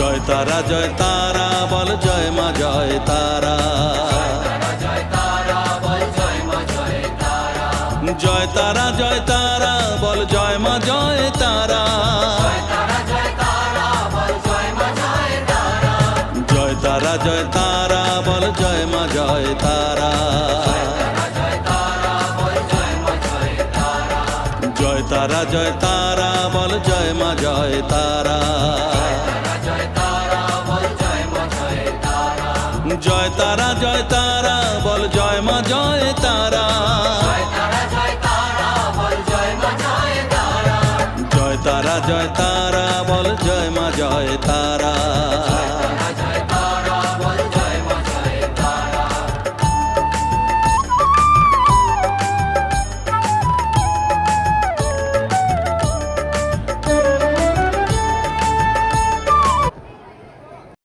জয় তারা বল জয় মা জয় তারা। জয় তারা বল জয় মা জয় তারা। জয় তারা বল জয় মা জয় তারা। জয় তারা বল জয় মা জয় তারা। জয় তারা বল জয় মা জয় তারা। জয় তারা বল জয় মা জয় তারা।